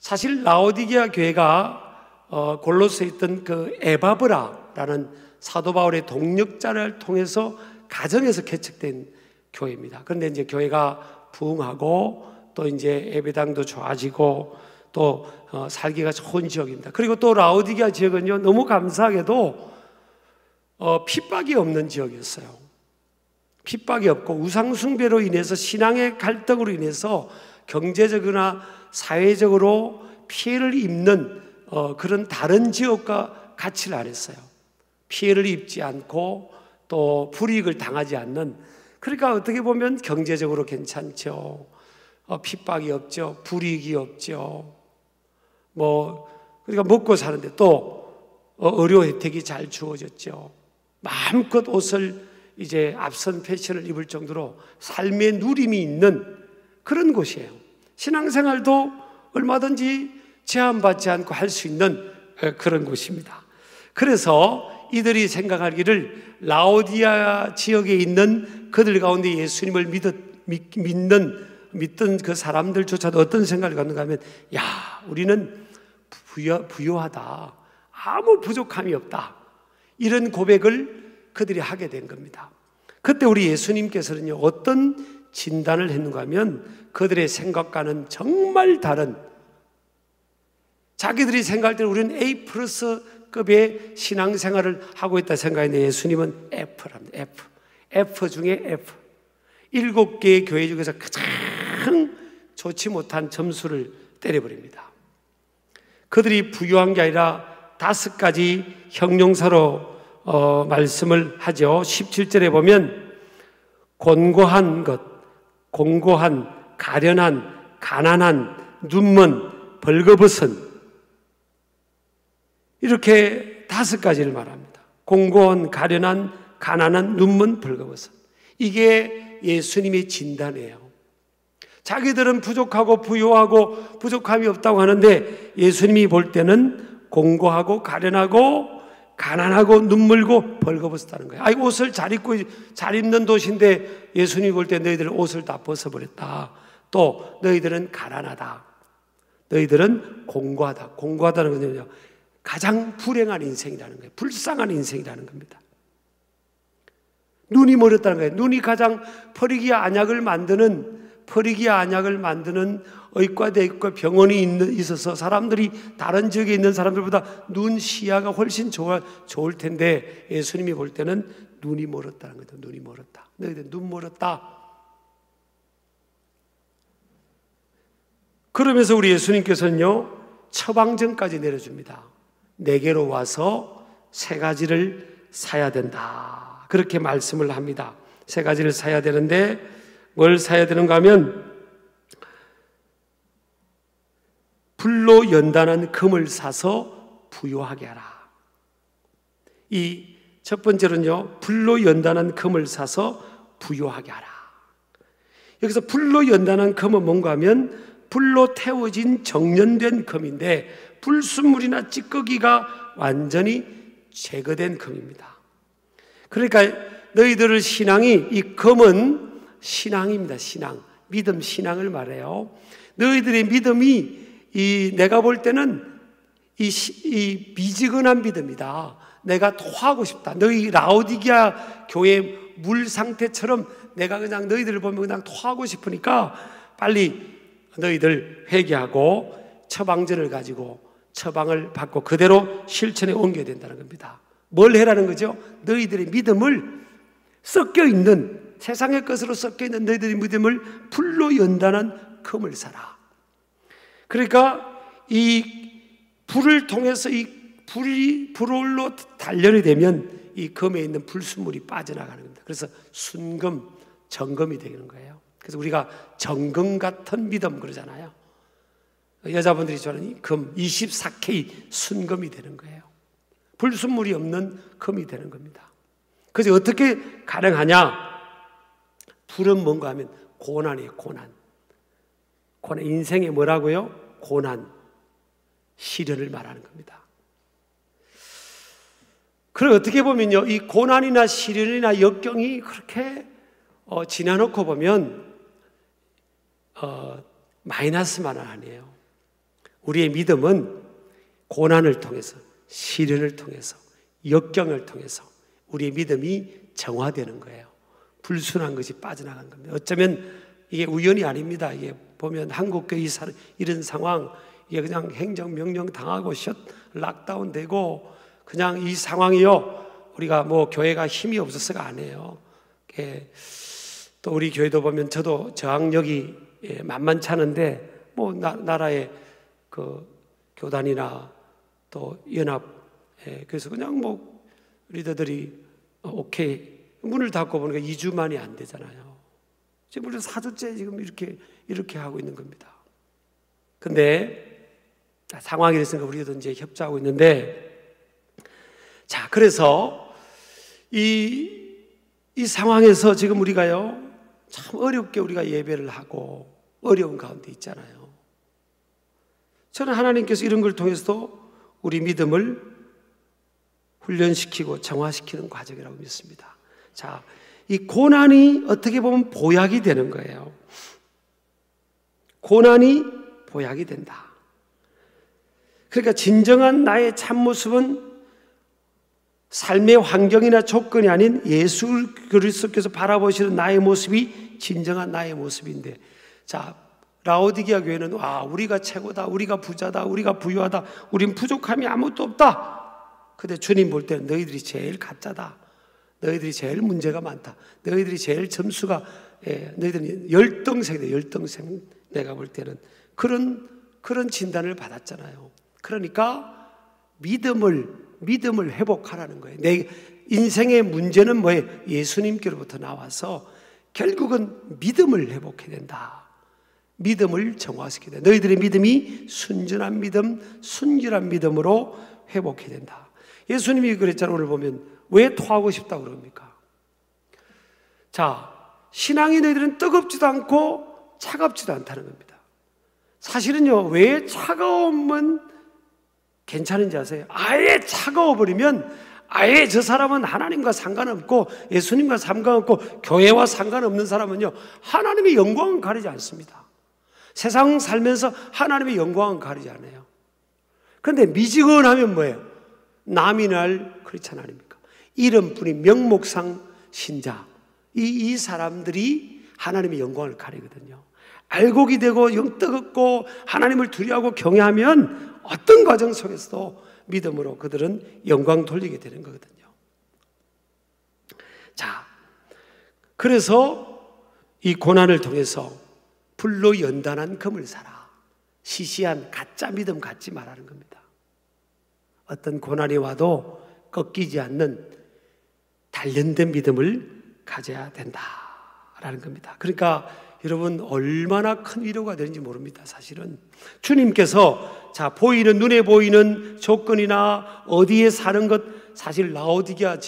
사실 라오디게아 교회가 골로새에 있던 그 에바브라라는 사도 바울의 동역자를 통해서 가정에서 개척된 교회입니다. 그런데 이제 교회가 부흥하고 또 이제 예배당도 좋아지고 또 살기가 좋은 지역입니다. 그리고 또 라오디게아 지역은요, 너무 감사하게도 핍박이 없는 지역이었어요. 핍박이 없고 우상숭배로 인해서 신앙의 갈등으로 인해서 경제적이나 사회적으로 피해를 입는 그런 다른 지역과 같이를 안 했어요. 피해를 입지 않고 또 불이익을 당하지 않는, 그러니까 어떻게 보면 경제적으로 괜찮죠. 핍박이 없죠. 불이익이 없죠. 그러니까 먹고 사는데 또 의료 혜택이 잘 주어졌죠. 마음껏 옷을 이제 앞선 패션을 입을 정도로 삶의 누림이 있는 그런 곳이에요. 신앙생활도 얼마든지 제한받지 않고 할 수 있는 그런 곳입니다. 그래서 이들이 생각하기를 라오디아 지역에 있는 그들 가운데 예수님을 믿던 그 사람들조차도 어떤 생각을 갖는가 하면, 야, 우리는 부유하다, 아무 부족함이 없다, 이런 고백을 그들이 하게 된 겁니다. 그때 우리 예수님께서는요, 어떤 진단을 했는가 하면 그들의 생각과는 정말 다른, 자기들이 생각할 때는 우리는 A+급의 신앙생활을 하고 있다 생각했는데 예수님은 F랍니다. F 중에 F. 7개의 교회 중에서 가장 좋지 못한 점수를 때려버립니다. 그들이 부유한 게 아니라 5가지 형용사로 말씀을 하죠. 17절에 보면 곤고한 것, 공고한, 가련한, 가난한, 눈먼, 벌거벗은, 이렇게 5가지를 말합니다. 공고한, 가련한, 가난한, 눈먼, 벌거벗은. 이게 예수님의 진단이에요. 자기들은 부족하고 부유하고 부족함이 없다고 하는데 예수님이 볼 때는 공고하고 가련하고 가난하고 눈물고 벌거벗었다는 거예요. 아이고, 옷을 잘 입고 잘 입는 도시인데 예수님이 볼 때 너희들은 옷을 다 벗어버렸다. 또 너희들은 가난하다. 너희들은 공고하다. 공고하다는 것은요, 가장 불행한 인생이라는 거예요. 불쌍한 인생이라는 겁니다. 눈이 멀었다는 거예요. 눈이 가장 퍼리기아 안약을 만드는 의과대학과 병원이 있어서 사람들이 다른 지역에 있는 사람들보다 눈 시야가 훨씬 좋을 텐데 예수님이 볼 때는 눈이 멀었다는 거죠. 눈이 멀었다. 너희들 눈 멀었다. 그러면서 우리 예수님께서는요, 처방전까지 내려줍니다. 내게로 와서 3가지를 사야 된다. 그렇게 말씀을 합니다. 3가지를 사야 되는데 뭘 사야 되는가 하면 불로 연단한 금을 사서 부유하게 하라. 이 첫 번째로는요, 불로 연단한 금을 사서 부유하게 하라. 여기서 불로 연단한 금은 뭔가 하면 불로 태워진 정련된 금인데 불순물이나 찌꺼기가 완전히 제거된 금입니다. 그러니까 너희들의 신앙이, 이 금은 신앙입니다. 신앙. 믿음, 신앙을 말해요. 너희들의 믿음이 내가 볼 때는 이 미지근한 믿음이다. 내가 토하고 싶다. 너희 라오디게아 교회 물 상태처럼 내가 그냥 너희들을 보면 그냥 토하고 싶으니까 빨리 너희들 회개하고 처방전을 가지고 처방을 받고 그대로 실천에 옮겨야 된다는 겁니다. 뭘 해라는 거죠? 너희들의 믿음을 섞여있는, 세상의 것으로 섞여있는 너희들의 믿음을 불로 연단한 금을 사라. 그러니까 이 불을 통해서 이 불로 단련이 되면 이 금에 있는 불순물이 빠져나가는 겁니다. 그래서 순금, 정금이 되는 거예요. 그래서 우리가 정금 같은 믿음 그러잖아요. 여자분들이 좋아하는 이 금, 24K 순금이 되는 거예요. 불순물이 없는 금이 되는 겁니다. 그래서 어떻게 가능하냐? 불은 뭔가 하면 고난이에요. 고난. 인생에 뭐라고요? 고난, 시련을 말하는 겁니다. 그리고 어떻게 보면요, 이 고난이나 시련이나 역경이 그렇게 지나놓고 보면 마이너스만은 아니에요. 우리의 믿음은 고난을 통해서, 시련을 통해서, 역경을 통해서 우리의 믿음이 정화되는 거예요. 불순한 것이 빠져나간 겁니다. 어쩌면 이게 우연이 아닙니다. 이게 보면 한국 교회 이런 상황, 이게 그냥 행정명령 당하고 락다운 되고 그냥 이 상황이요, 우리가 뭐 교회가 힘이 없어서가 아니에요. 또 우리 교회도 보면 저도 저항력이 만만치 않은데 뭐 나라의 그 교단이나 또 연합, 그래서 그냥 뭐 리더들이 오케이 문을 닫고 보니까 2주 만이 안 되잖아요. 지금 우리 4주째 지금 이렇게 하고 있는 겁니다. 근데 상황이 됐으니까 우리도 이제 협조하고 있는데, 자, 그래서 이 상황에서 지금 우리가요, 참 어렵게 우리가 예배를 하고 어려운 가운데 있잖아요. 저는 하나님께서 이런 걸 통해서도 우리 믿음을 훈련시키고 정화시키는 과정이라고 믿습니다. 자, 이 고난이 어떻게 보면 보약이 되는 거예요. 고난이 보약이 된다. 그러니까 진정한 나의 참모습은 삶의 환경이나 조건이 아닌 예수 그리스도께서 바라보시는 나의 모습이 진정한 나의 모습인데, 자, 라오디게아 교회는 우리가 최고다, 우리가 부자다, 우리가 부유하다, 우린 부족함이 아무것도 없다. 근데 주님 볼 때는 너희들이 제일 가짜다, 너희들이 제일 문제가 많다, 너희들이 제일 점수가 너희들은 열등생이다, 열등생. 내가 볼 때는 그런 진단을 받았잖아요. 그러니까 믿음을 회복하라는 거예요. 내 인생의 문제는 뭐예요? 예수님께로부터 나와서 결국은 믿음을 회복해야 된다. 믿음을 정화시켜야 된다. 너희들의 믿음이 순전한 믿음, 순결한 믿음으로 회복해야 된다. 예수님이 그랬잖아요. 오늘 보면 왜 토하고 싶다고 그럽니까? 자, 신앙이 너희들은 뜨겁지도 않고 차갑지도 않다는 겁니다. 사실은요, 왜 차가움은 괜찮은지 아세요? 아예 차가워버리면 아예 저 사람은 하나님과 상관없고 예수님과 상관없고 교회와 상관없는 사람은요, 하나님의 영광은 가리지 않습니다. 세상 살면서 하나님의 영광은 가리지 않아요. 그런데 미지근하면 뭐예요? 남이 날 크리스찬 아닙니까? 이름뿐이 명목상 신자, 이 사람들이 하나님의 영광을 가리거든요. 알곡이 되고 영 뜨겁고 하나님을 두려워하고 경외하면 어떤 과정 속에서도 믿음으로 그들은 영광 돌리게 되는 거거든요. 자, 그래서 이 고난을 통해서 불로 연단한 금을 사라. 시시한 가짜 믿음 갖지 말라는 겁니다. 어떤 고난이 와도 꺾이지 않는 단련된 믿음을 가져야 된다라는 겁니다. 그러니까 여러분, 얼마나 큰 위로가 되는지 모릅니다. 사실은 주님께서 자, 보이는, 눈에 보이는 조건이나 어디에 사는 것, 사실 라오디게아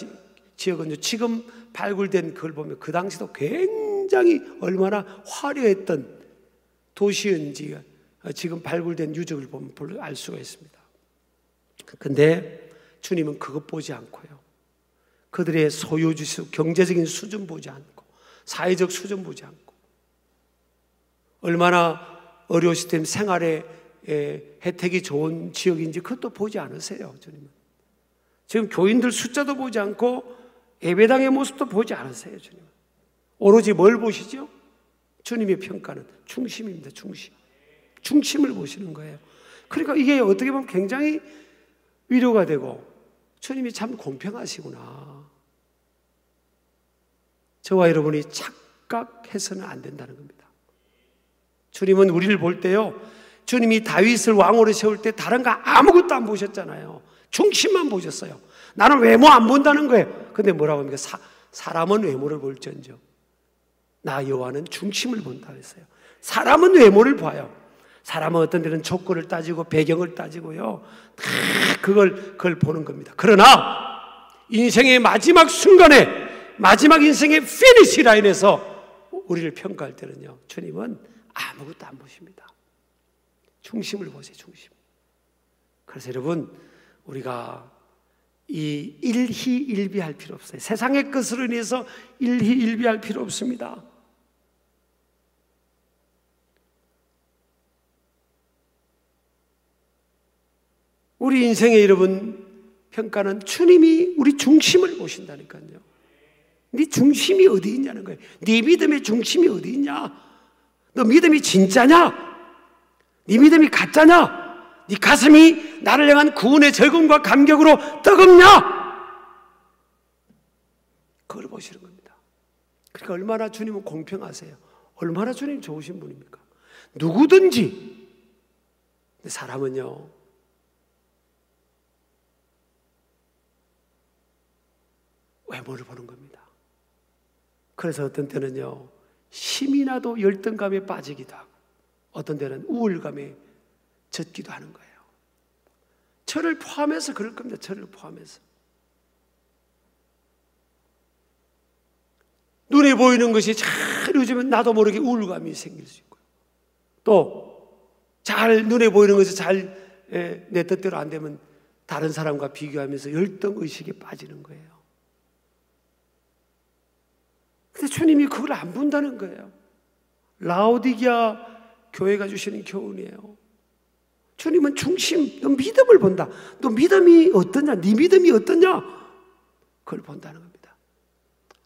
지역은 지금 발굴된 그걸 보면 그 당시도 굉장히 얼마나 화려했던 도시인지 지금 발굴된 유적을 보면 알 수가 있습니다. 근데 주님은 그것 보지 않고요, 그들의 소유주의, 경제적인 수준 보지 않고, 사회적 수준 보지 않고, 얼마나 어려우실 때 생활에 혜택이 좋은 지역인지 그것도 보지 않으세요. 주님은 지금 교인들 숫자도 보지 않고 예배당의 모습도 보지 않으세요. 주님은 오로지 뭘 보시죠? 주님의 평가는 중심입니다. 중심을 보시는 거예요. 그러니까 이게 어떻게 보면 굉장히 위로가 되고, 주님이 참 공평하시구나, 저와 여러분이 착각해서는 안 된다는 겁니다. 주님은 우리를 볼 때요, 주님이 다윗을 왕으로 세울 때 다른 거 아무것도 안 보셨잖아요. 중심만 보셨어요. 나는 외모 안 본다는 거예요. 근데 뭐라고 합니까? 사람은 외모를 볼지언정 나 여호와는 중심을 본다 했어요. 사람은 외모를 봐요. 사람은 어떤 데는 조건을 따지고 배경을 따지고요, 다 그걸 보는 겁니다. 그러나 인생의 마지막 순간에, 마지막 인생의 피니시 라인에서 우리를 평가할 때는요, 주님은 아무것도 안 보십니다. 중심을 보세요. 중심. 그래서 여러분, 우리가 이 일희일비할 필요 없어요. 세상의 것으로 인해서 일희일비할 필요 없습니다. 우리 인생의 여러분 평가는 주님이 우리 중심을 보신다니까요. 네 중심이 어디 있냐는 거예요. 네 믿음의 중심이 어디 있냐? 너 믿음이 진짜냐? 네 믿음이 가짜냐? 네 가슴이 나를 향한 구원의 즐거움과 감격으로 뜨겁냐? 그걸 보시는 겁니다. 그러니까 얼마나 주님은 공평하세요. 얼마나 주님 좋으신 분입니까? 누구든지. 근데 사람은요, 외모를 보는 겁니다. 그래서 어떤 때는요, 힘이 나도 열등감에 빠지기도 하고, 어떤 때는 우울감에 젖기도 하는 거예요. 저를 포함해서 그럴 겁니다. 저를 포함해서. 눈에 보이는 것이 잘 이루어지면 나도 모르게 우울감이 생길 수 있고요. 또 잘 눈에 보이는 것이 잘 내 뜻대로 안 되면 다른 사람과 비교하면서 열등의식에 빠지는 거예요. 근데 주님이 그걸 안 본다는 거예요. 라오디게아 교회가 주시는 교훈이에요. 주님은 중심, 너 믿음을 본다. 너 믿음이 어떠냐? 네 믿음이 어떠냐? 그걸 본다는 겁니다.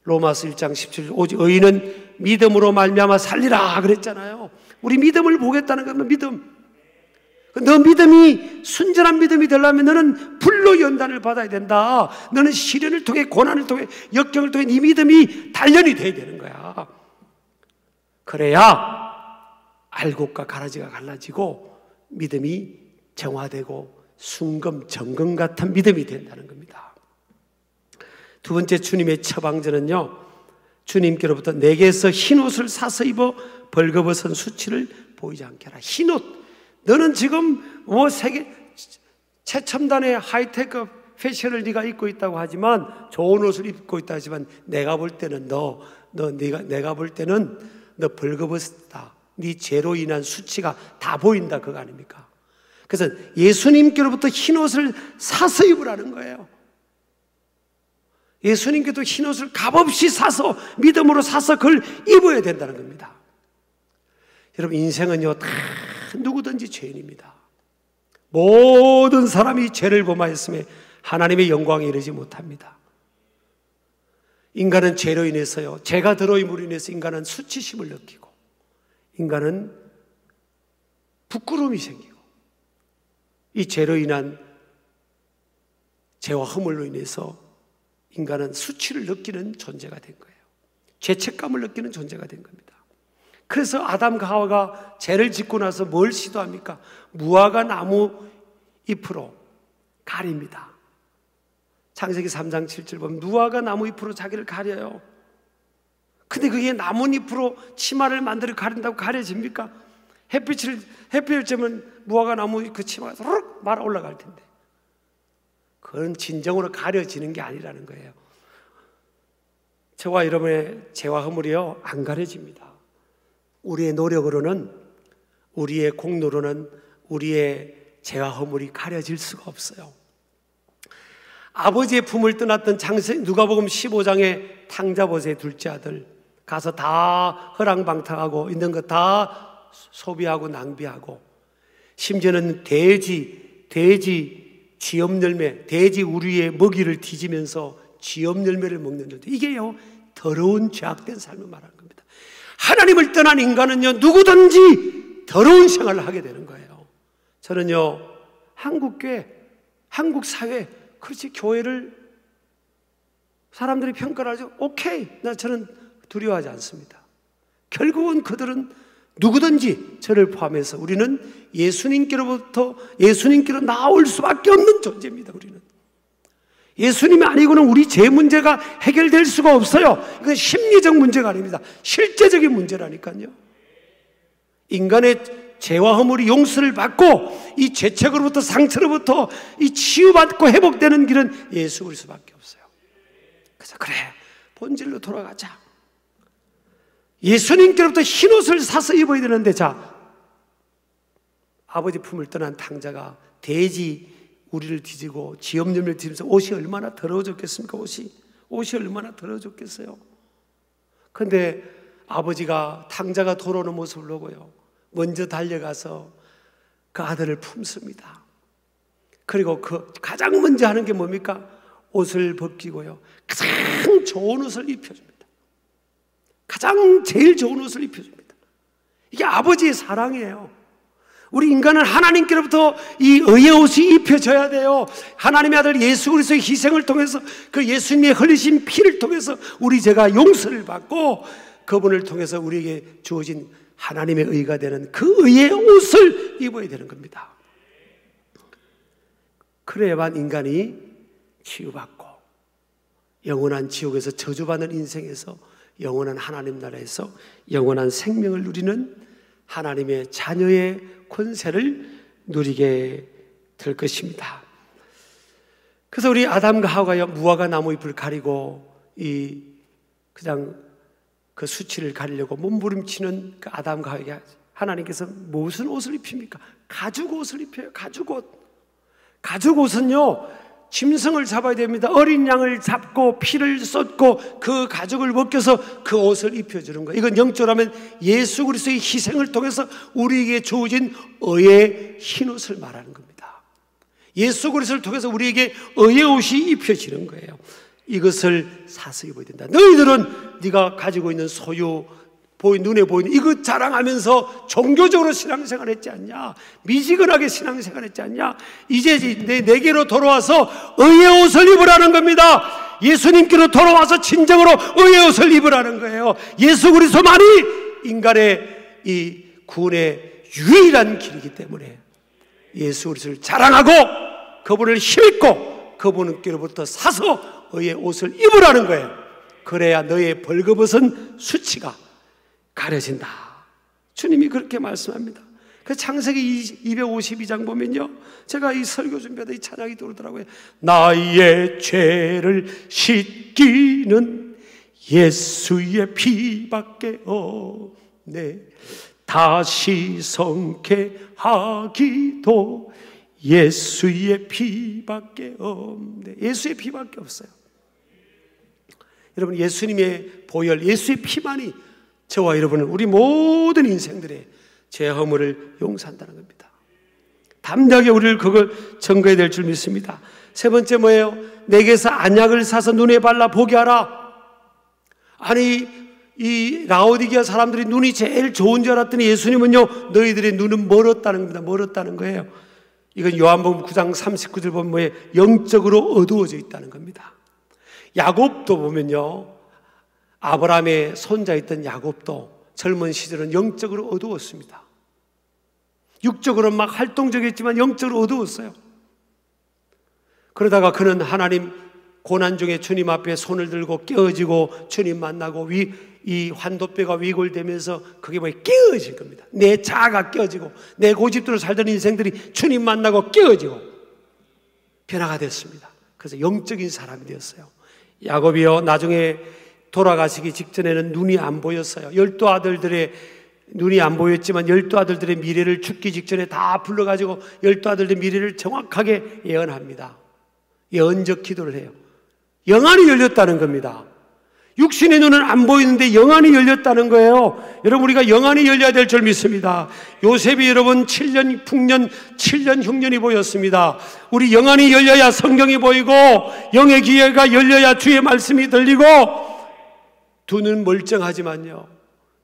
로마서 1장 17절 오직 의인은 믿음으로 말미암아 살리라 그랬잖아요. 우리 믿음을 보겠다는 겁니다. 믿음. 너 믿음이 순전한 믿음이 되려면 너는 불로 연단을 받아야 된다. 너는 시련을 통해 고난을 통해 역경을 통해 네 믿음이 단련이 돼야 되는 거야. 그래야 알곡과 가라지가 갈라지고 믿음이 정화되고 순금 정금 같은 믿음이 된다는 겁니다. 두 번째 주님의 처방전은요, 주님께로부터 내게서 흰옷을 사서 입어 벌거벗은 수치를 보이지 않게 하라. 흰옷, 너는 지금 뭐 세계 최첨단의 하이테크 패션을 네가 입고 있다고 하지만, 좋은 옷을 입고 있다 하지만, 내가 볼 때는 내가 볼 때는 너 벌거벗었다. 네 죄로 인한 수치가 다 보인다, 그거 아닙니까? 그래서 예수님께로부터 흰옷을 사서 입으라는 거예요. 예수님께도 흰옷을 값없이 사서, 믿음으로 사서 그걸 입어야 된다는 겁니다. 여러분, 인생은요, 다 누구든지 죄인입니다. 모든 사람이 죄를 범하였음에 하나님의 영광에 이르지 못합니다. 인간은 죄로 인해서요, 죄가 들어옴으로 인해서 인간은 수치심을 느끼고, 인간은 부끄러움이 생기고, 이 죄로 인한 죄와 허물로 인해서 인간은 수치를 느끼는 존재가 된 거예요. 죄책감을 느끼는 존재가 된 겁니다. 그래서 아담과 하와가 죄를 짓고 나서 뭘 시도합니까? 무화과 나무 잎으로 가립니다. 창세기 3장 7절 보면 무화과 나무 잎으로 자기를 가려요. 근데 그게 나뭇잎으로 치마를 만들어 가린다고 가려집니까? 햇빛을 쬐면 무화과 나무 그 치마가 르륵 말아 올라갈 텐데, 그건 진정으로 가려지는 게 아니라는 거예요. 저와 여러분의 죄와 허물이요, 안 가려집니다. 우리의 노력으로는, 우리의 공로로는 우리의 죄와 허물이 가려질 수가 없어요. 아버지의 품을 떠났던 누가복음 15장의 탕자보세의 둘째 아들 가서 다 허랑방탕하고 있는 거 다 소비하고 낭비하고, 심지어는 돼지 쥐염열매, 돼지 우리의 먹이를 뒤지면서 쥐염열매를 먹는 존재. 이게요, 더러운 죄악된 삶을 말하는 겁니다. 하나님을 떠난 인간은요, 누구든지 더러운 생활을 하게 되는 거예요. 저는요, 한국교회, 한국 사회, 그렇지, 교회를 사람들이 평가를 하죠. 오케이, 저는 두려워하지 않습니다. 결국은 그들은 누구든지 저를 포함해서 우리는 예수님께로 나올 수밖에 없는 존재입니다. 우리는 예수님이 아니고는 우리 죄 문제가 해결될 수가 없어요. 이건 심리적 문제가 아닙니다. 실제적인 문제라니까요. 인간의 죄와 허물이 용서를 받고 이 죄책으로부터, 상처로부터 이 치유받고 회복되는 길은 예수 그리스도밖에 없어요. 그래서 그래, 본질로 돌아가자. 예수님께로부터 흰옷을 사서 입어야 되는데, 자, 아버지 품을 떠난 탕자가 돼지 우리를 뒤지고 쥐염염을 뒤지면서 옷이 얼마나 더러워졌겠습니까? 옷이 얼마나 더러워졌겠어요? 그런데 아버지가 탕자가 돌아오는 모습을 보고요, 먼저 달려가서 그 아들을 품습니다. 그리고 그 가장 먼저 하는 게 뭡니까? 옷을 벗기고요, 가장 좋은 옷을 입혀줍니다. 가장 제일 좋은 옷을 입혀줍니다. 이게 아버지의 사랑이에요. 우리 인간은 하나님께로부터 이 의의 옷이 입혀져야 돼요. 하나님의 아들 예수 그리스도의 희생을 통해서, 그 예수님의 흘리신 피를 통해서 우리 죄가 용서를 받고, 그분을 통해서 우리에게 주어진 하나님의 의가 되는 그 의의 옷을 입어야 되는 겁니다. 그래야만 인간이 치유받고 영원한 지옥에서 저주받는 인생에서 영원한 하나님 나라에서 영원한 생명을 누리는 하나님의 자녀의 권세를 누리게 될 것입니다. 그래서 우리 아담과 하와가 무화과 나무 잎을 가리고 그냥 그 수치를 가리려고 몸부림치는 그 아담과 하와에게 하나님께서 무슨 옷을 입힙니까? 가죽 옷을 입혀요. 가죽 옷. 가죽 옷은요, 짐승을 잡아야 됩니다. 어린 양을 잡고 피를 쏟고 그 가죽을 벗겨서 그 옷을 입혀주는 거예요. 이건 영적으로 하면 예수 그리스도의 희생을 통해서 우리에게 주어진 의의 흰옷을 말하는 겁니다. 예수 그리스도를 통해서 우리에게 의의 옷이 입혀지는 거예요. 이것을 사서 입어야 된다. 너희들은 네가 가지고 있는 소유, 눈에 보이는 이것 자랑하면서 종교적으로 신앙생활 했지 않냐? 미지근하게 신앙생활 했지 않냐? 이제 내게로 돌아와서 의의 옷을 입으라는 겁니다. 예수님께로 돌아와서 진정으로 의의 옷을 입으라는 거예요. 예수 그리스도만이 인간의 이 구원의 유일한 길이기 때문에 예수 그리스도를 자랑하고 그분을 힘입고 그분께로부터 사서 의의 옷을 입으라는 거예요. 그래야 너의 벌거벗은 수치가 가려진다. 주님이 그렇게 말씀합니다. 그 창세기 252장 보면요, 제가 이 설교 준비하다 이 찬양이 들어오더라고요. 나의 죄를 씻기는 예수의 피밖에 없네. 다시 성케 하기도 예수의 피밖에 없네. 예수의 피밖에 없어요. 여러분, 예수님의 보혈, 예수의 피만이 저와 여러분은 우리 모든 인생들의 죄 허물을 용서한다는 겁니다. 담대하게 우리를 그걸 증거해야 될 줄 믿습니다. 세 번째 뭐예요? 내게서 안약을 사서 눈에 발라 보게 하라. 아니, 이 라오디게아 사람들이 눈이 제일 좋은 줄 알았더니 예수님은요, 너희들의 눈은 멀었다는 겁니다. 멀었다는 거예요. 이건 요한복음 9장 39절 보면 뭐예요? 영적으로 어두워져 있다는 겁니다. 야곱도 보면요, 아브라함의 손자였던 야곱도 젊은 시절은 영적으로 어두웠습니다. 육적으로 막 활동적이었지만 영적으로 어두웠어요. 그러다가 그는 하나님 고난 중에 주님 앞에 손을 들고 깨어지고 주님 만나고 이 환도뼈가 위골되면서 그게 뭐예요? 깨어진 겁니다. 내 자아가 깨어지고 내 고집대로 살던 인생들이 주님 만나고 깨어지고 변화가 됐습니다. 그래서 영적인 사람이 되었어요. 야곱이요, 나중에 돌아가시기 직전에는 눈이 안 보였어요. 12아들들의 눈이 안 보였지만 12아들들의 미래를 죽기 직전에 다 불러가지고 12아들들의 미래를 정확하게 예언합니다. 예언적 기도를 해요. 영안이 열렸다는 겁니다. 육신의 눈은 안 보이는데 영안이 열렸다는 거예요. 여러분, 우리가 영안이 열려야 될 줄 믿습니다. 요셉이 여러분 7년 풍년 7년 흉년이 보였습니다. 우리 영안이 열려야 성경이 보이고 영의 귀가 열려야 주의 말씀이 들리고, 두 눈 멀쩡하지만요,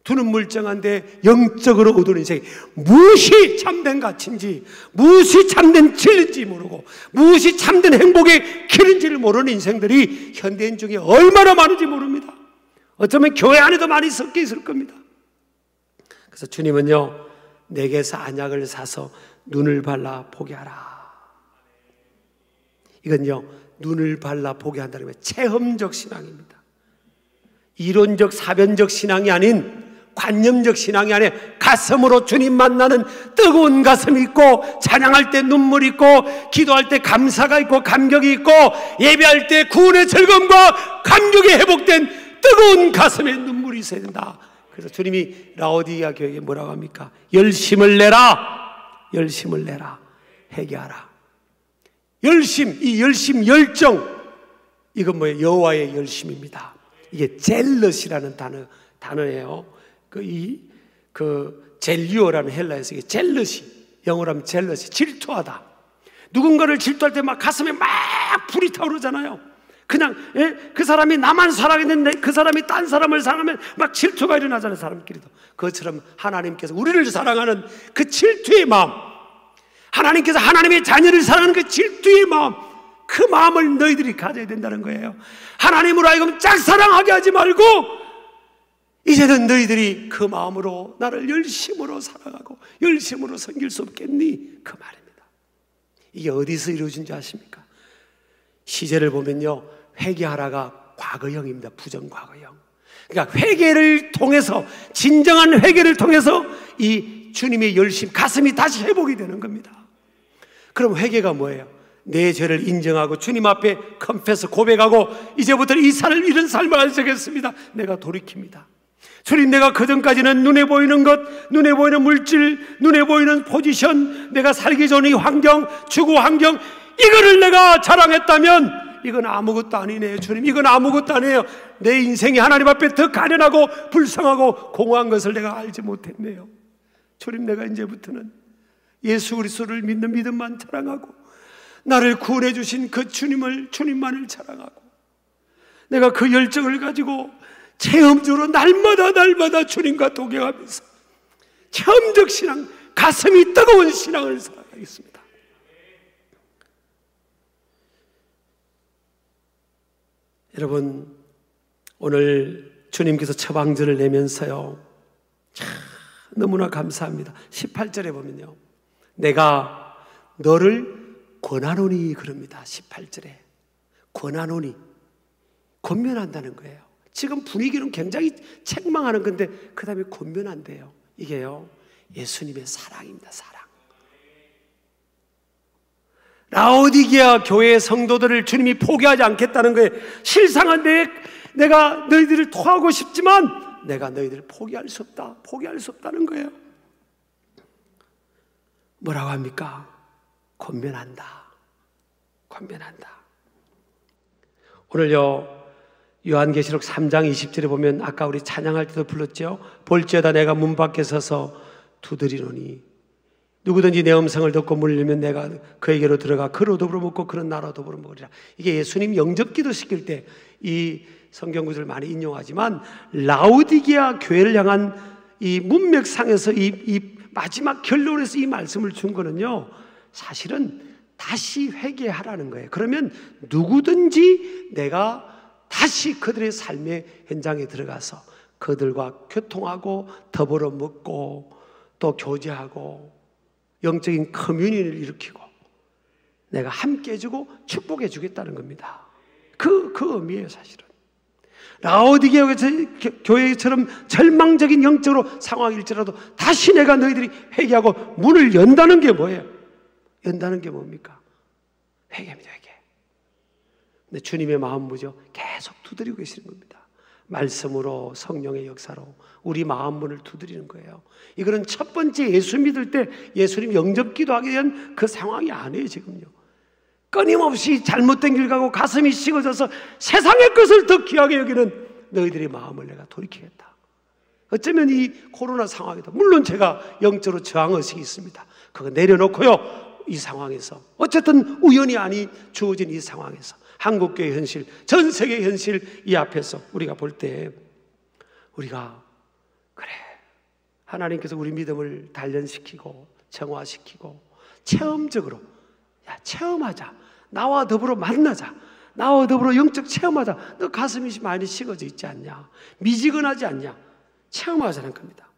두 눈 멀쩡한데 영적으로 어두운 인생, 무엇이 참된 가치인지, 무엇이 참된 진리인지 모르고, 무엇이 참된 행복의 길인지를 모르는 인생들이 현대인 중에 얼마나 많은지 모릅니다. 어쩌면 교회 안에도 많이 섞여 있을 겁니다. 그래서 주님은요, 내게서 안약을 사서 눈을 발라 보게 하라. 이건요, 눈을 발라 보게 한다는 게 체험적 신앙입니다. 이론적 사변적 신앙이 아닌, 관념적 신앙이 아니라 가슴으로 주님 만나는 뜨거운 가슴이 있고, 찬양할 때 눈물이 있고, 기도할 때 감사가 있고 감격이 있고, 예배할 때 구원의 즐거움과 감격이 회복된 뜨거운 가슴에 눈물이 있어야 된다. 그래서 주님이 라오디게아 교회에 뭐라고 합니까? 열심을 내라, 열심을 내라, 회개하라. 열심, 이 열심, 열정, 이건 뭐예요? 여호와의 열심입니다. 이게 젤럿이라는 단어예요. 젤리오라는 헬라에서 이게 젤럿이, 영어로 하면 젤럿이 질투하다. 누군가를 질투할 때 막 가슴에 막 불이 타오르잖아요. 그냥 그 사람이 나만 사랑했는데 그 사람이 딴 사람을 사랑하면 막 질투가 일어나잖아요, 사람끼리도. 그것처럼 하나님께서 우리를 사랑하는 그 질투의 마음, 하나님께서 하나님의 자녀를 사랑하는 그 질투의 마음, 그 마음을 너희들이 가져야 된다는 거예요. 하나님으로 하여금 짝사랑하게 하지 말고 이제는 너희들이 그 마음으로 나를 열심으로 사랑하고 열심으로 섬길 수 없겠니? 그 말입니다. 이게 어디서 이루어진지 아십니까? 시제를 보면요, 회개하라가 과거형입니다. 부정과거형. 그러니까 회개를 통해서, 진정한 회개를 통해서 이 주님의 열심, 가슴이 다시 회복이 되는 겁니다. 그럼 회개가 뭐예요? 내 죄를 인정하고 주님 앞에 컨페서 고백하고 이제부터 이런 삶을 안정했습니다. 내가 돌이킵니다. 주님, 내가 그전까지는 눈에 보이는 것, 눈에 보이는 물질, 눈에 보이는 포지션, 내가 살기 전 이 환경, 주거 환경, 이거를 내가 자랑했다면 이건 아무것도 아니네요. 주님, 이건 아무것도 아니에요. 내 인생이 하나님 앞에 더 가련하고 불쌍하고 공허한 것을 내가 알지 못했네요. 주님, 내가 이제부터는 예수 그리스도를 믿는 믿음만 자랑하고 나를 구원해 주신 그 주님만을 자랑하고 내가 그 열정을 가지고 체험적으로 날마다 주님과 동행하면서 체험적 신앙, 가슴이 뜨거운 신앙을 살아가겠습니다. 여러분, 오늘 주님께서 처방전을 내면서요, 참 너무나 감사합니다. 18절에 보면요, 내가 너를 권하노니 그럽니다. 18절에 권하노니, 권면한다는 거예요. 지금 분위기는 굉장히 책망하는 건데 그 다음에 권면한대요. 이게요, 예수님의 사랑입니다. 사랑. 라오디게아 교회의 성도들을 주님이 포기하지 않겠다는 거예요. 실상은 내가 너희들을 토하고 싶지만 내가 너희들을 포기할 수 없다. 포기할 수 없다는 거예요. 뭐라고 합니까? 권면한다. 권면한다. 오늘요, 요한계시록 3장 20절에 보면 아까 우리 찬양할 때도 불렀죠. 볼지어다 내가 문 밖에 서서 두드리노니 누구든지 내 음성을 듣고 물리면 내가 그에게로 들어가 그로 더불어 먹고 그는 나로 더불어 먹으리라. 이게 예수님 영접기도 시킬 때 이 성경 구절을 많이 인용하지만 라오디게아 교회를 향한 이 문맥상에서 이 마지막 결론에서 이 말씀을 준 거는요, 사실은 다시 회개하라는 거예요. 그러면 누구든지 내가 다시 그들의 삶의 현장에 들어가서 그들과 교통하고 더불어 먹고 또 교제하고 영적인 커뮤니티를 일으키고 내가 함께 해주고 축복해 주겠다는 겁니다. 그 의미예요. 사실은 라오디게아 교회처럼 절망적인 영적으로 상황일지라도 다시 내가 너희들이 회개하고 문을 연다는 게 뭐예요? 연다는 게 뭡니까? 회개입니다. 회개. 근데 주님의 마음 뭐죠? 계속 두드리고 계시는 겁니다. 말씀으로, 성령의 역사로 우리 마음 문을 두드리는 거예요. 이거는 첫 번째 예수 믿을 때 예수님 영접 기도하게 된 그 상황이 아니에요. 지금요, 끊임없이 잘못된 길 가고 가슴이 식어져서 세상의 것을 더 귀하게 여기는 너희들의 마음을 내가 돌이키겠다. 어쩌면 이 코로나 상황에도 물론 제가 영적으로 저항의식이 있습니다. 그거 내려놓고요, 이 상황에서 어쨌든 우연이 아니 주어진 이 상황에서 한국교회 현실, 전 세계 현실 이 앞에서 우리가 볼 때 우리가 그래, 하나님께서 우리 믿음을 단련시키고 정화시키고 체험적으로 체험하자. 나와 더불어 만나자. 나와 더불어 영적 체험하자. 너 가슴이 많이 식어져 있지 않냐? 미지근하지 않냐? 체험하자는 겁니다.